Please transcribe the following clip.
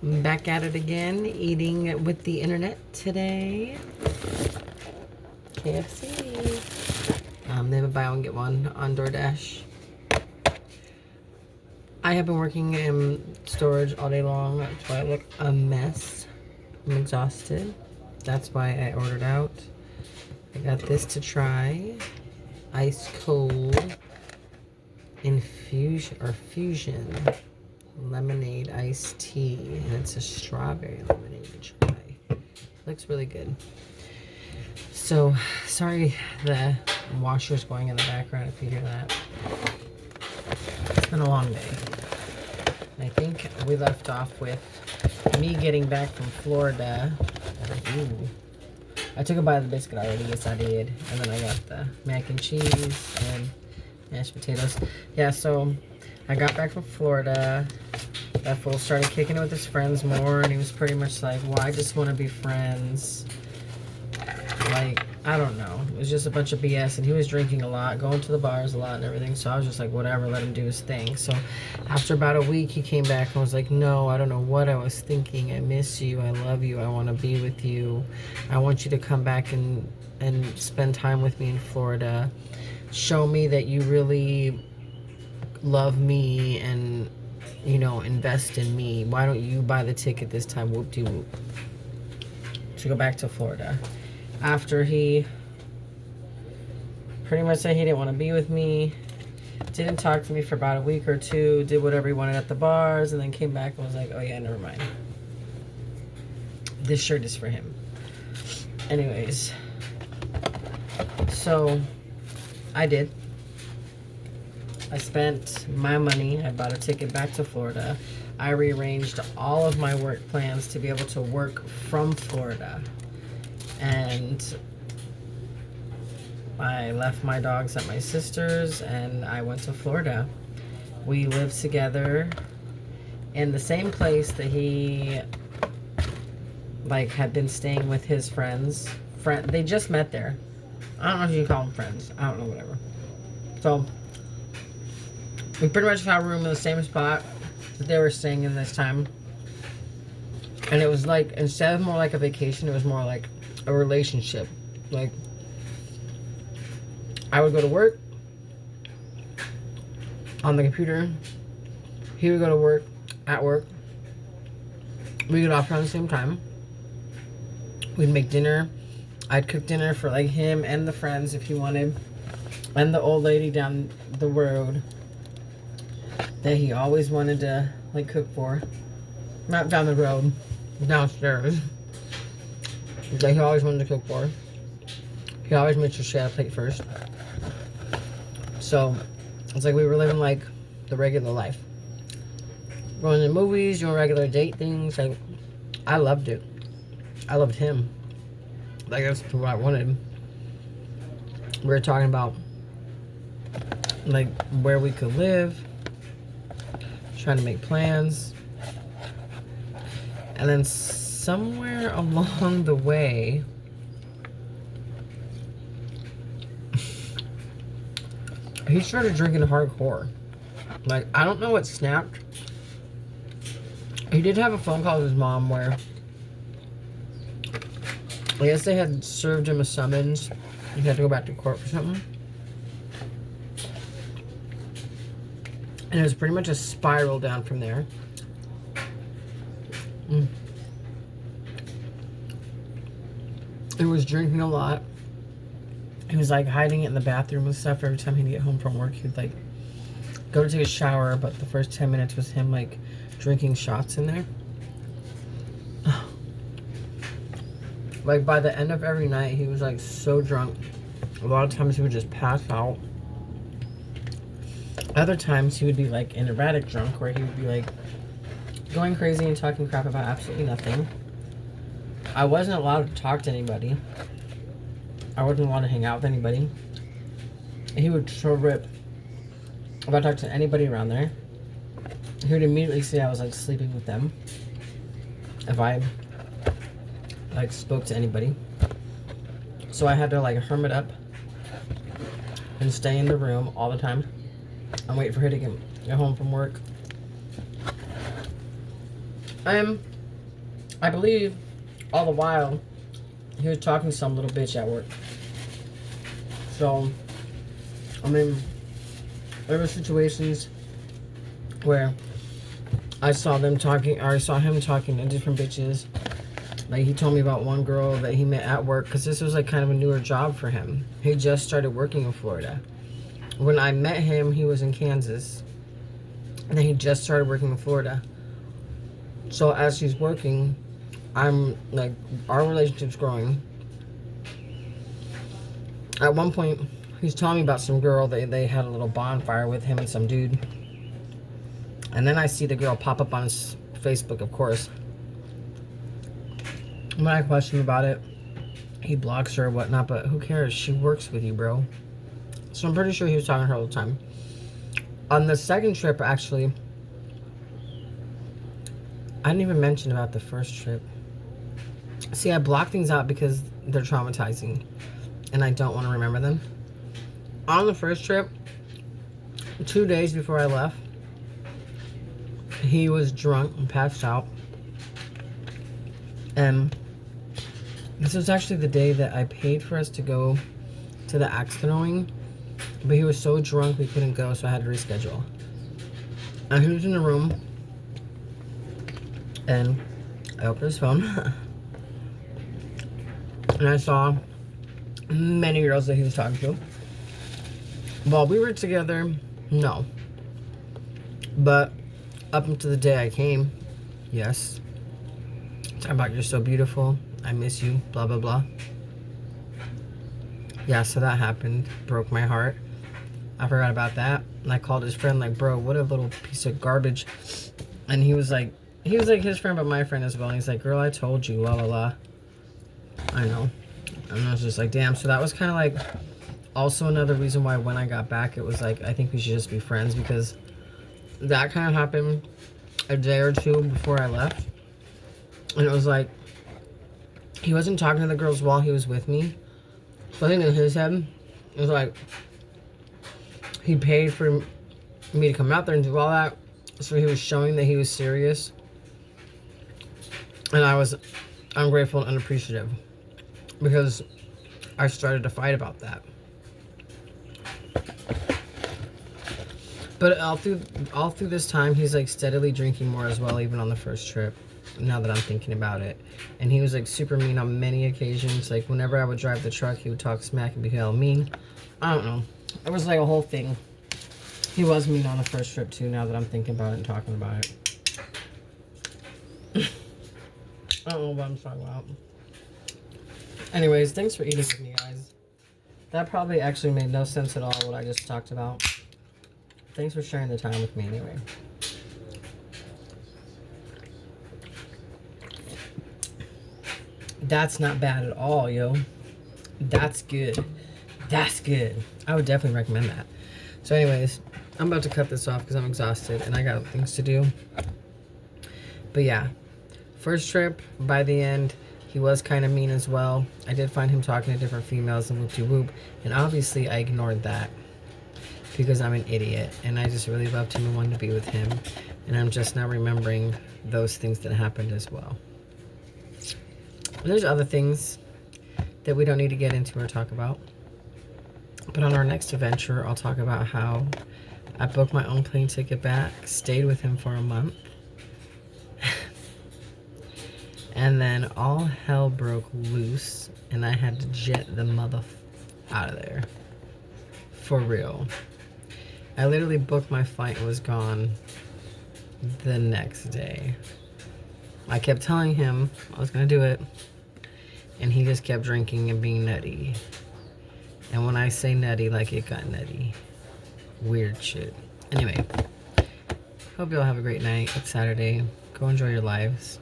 Back at it again, eating with the internet today. KFC. They have a buy one get one on DoorDash. I have been working in storage all day long. That's why I look a mess. I'm exhausted. That's why I ordered out. I got this to try. Ice cold fusion lemonade iced tea, and it's a strawberry lemonade to try. Looks really good. So sorry the washer's going in the background if you hear that. It's been a long day. I think we left off with me getting back from Florida. Ooh. I took a bite of the biscuit already, yes I did. And then I got the mac and cheese and mashed potatoes. Yeah, so I got back from Florida. That fool started kicking it with his friends more, and he was pretty much like, well, I just want to be friends. Like, I don't know. It was just a bunch of BS, and he was drinking a lot, going to the bars a lot and everything, so I was just like, whatever, let him do his thing. So after about a week, he came back and was like, no, I don't know what I was thinking. I miss you. I love you. I want to be with you. I want you to come back and spend time with me in Florida. Show me that you really love me and, you know, invest in me. Why don't you buy the ticket this time? Whoop-de-whoop. To go back to Florida. After he pretty much said he didn't want to be with me, didn't talk to me for about a week or two, did whatever he wanted at the bars, and then came back and was like, oh yeah, never mind. This shirt is for him. Anyways, so I did. I spent my money. I bought a ticket back to Florida. I rearranged all of my work plans to be able to work from Florida. And I left my dogs at my sister's and I went to Florida. We lived together in the same place that he had been staying with his friends. They just met there. I don't know if you can call them friends. I don't know, whatever. So we pretty much got a room in the same spot that they were staying in this time. And it was like, instead of more like a vacation, it was more like a relationship. Like, I would go to work on the computer. He would go to work at work. We get off around the same time. We'd make dinner. I'd cook dinner for like him and the friends if he wanted, and the old lady down the road that he always wanted to like cook for. Not down the road, downstairs. That he always wanted to cook for. He always made sure she had a plate first. So it's like we were living like the regular life. Going to movies, doing regular date things. Like, I loved it. I loved him. Like, that's what I wanted. We were talking about like where we could live, trying to make plans, and then somewhere along the way, he started drinking hardcore. Like, I don't know what snapped. He did have a phone call with his mom where I guess they had served him a summons. He had to go back to court for something. And it was pretty much a spiral down from there. He was drinking a lot. He was like hiding it in the bathroom and stuff. Every time he'd get home from work, he'd like go to take a shower, but the first 10 minutes was him like drinking shots in there. Like, by the end of every night, he was like so drunk. A lot of times he would just pass out. Other times he would be like an erratic drunk, where he would be like going crazy and talking crap about absolutely nothing. I wasn't allowed to talk to anybody. I wasn't allowed to hang out with anybody. He would so rip if I talked to anybody around there. He would immediately say I was like sleeping with them if I like spoke to anybody. So I had to like hermit up and stay in the room all the time and wait for her to get home from work. I believe all the while he was talking to some little bitch at work. So, I mean, there were situations where I saw them talking, or I saw him talking to different bitches. Like, he told me about one girl that he met at work, because this was like kind of a newer job for him. He just started working in Florida. When I met him, he was in Kansas. And then he just started working in Florida. So as he's working, I'm like, our relationship's growing. At one point, he's telling me about some girl. They had a little bonfire with him and some dude. And then I see the girl pop up on his Facebook, of course. When I question him about it, he blocks her or whatnot, but who cares? She works with you, bro. So I'm pretty sure he was talking to her all the time. On the second trip, actually, I didn't even mention about the first trip. See, I block things out because they're traumatizing, and I don't want to remember them. On the first trip, 2 days before I left, he was drunk and passed out. And this was actually the day that I paid for us to go to the axe throwing, but he was so drunk we couldn't go, so I had to reschedule. And he was in the room, and I opened his phone, and I saw many girls that he was talking to. While we were together, no. But up until the day I came, yes. Talking about you're so beautiful, I miss you, blah, blah, blah. Yeah, so that happened. Broke my heart. I forgot about that. And I called his friend, like, bro, what a little piece of garbage. And he was like his friend, but my friend as well. And he's like, girl, I told you, la, la, la. I know. And I was just like, damn. So that was kind of like also another reason why when I got back, it was like, I think we should just be friends, because that kind of happened a day or two before I left. And it was like, he wasn't talking to the girls while he was with me. So I think in his head, it was like, he paid for me to come out there and do all that. So he was showing that he was serious. And I was ungrateful and unappreciative, because I started to fight about that. But all through this time, he's like steadily drinking more as well, even on the first trip, now that I'm thinking about it. And he was like super mean on many occasions. Like whenever I would drive the truck, he would talk smack and be hell mean. I don't know. It was like a whole thing. He was mean on the first trip too, now that I'm thinking about it and talking about it. I don't know what I'm talking about. Anyways, thanks for eating with me, guys. That probably actually made no sense at all, what I just talked about. Thanks for sharing the time with me anyway. That's not bad at all, yo. That's good. That's good. I would definitely recommend that. So anyways, I'm about to cut this off because I'm exhausted and I got things to do. But yeah, first trip, by the end, he was kind of mean as well. I did find him talking to different females and whoop-de-whoop. And obviously I ignored that, because I'm an idiot and I just really loved him and wanted to be with him. And I'm just now remembering those things that happened as well. There's other things that we don't need to get into or talk about. But on our next adventure, I'll talk about how I booked my own plane ticket back, stayed with him for a month. And then all hell broke loose and I had to jet the mother out of there. For real. I literally booked my flight and was gone the next day. I kept telling him I was gonna do it, and he just kept drinking and being nutty. And when I say nutty, like it got nutty. Weird shit. Anyway, hope you all have a great night. It's Saturday. Go enjoy your lives.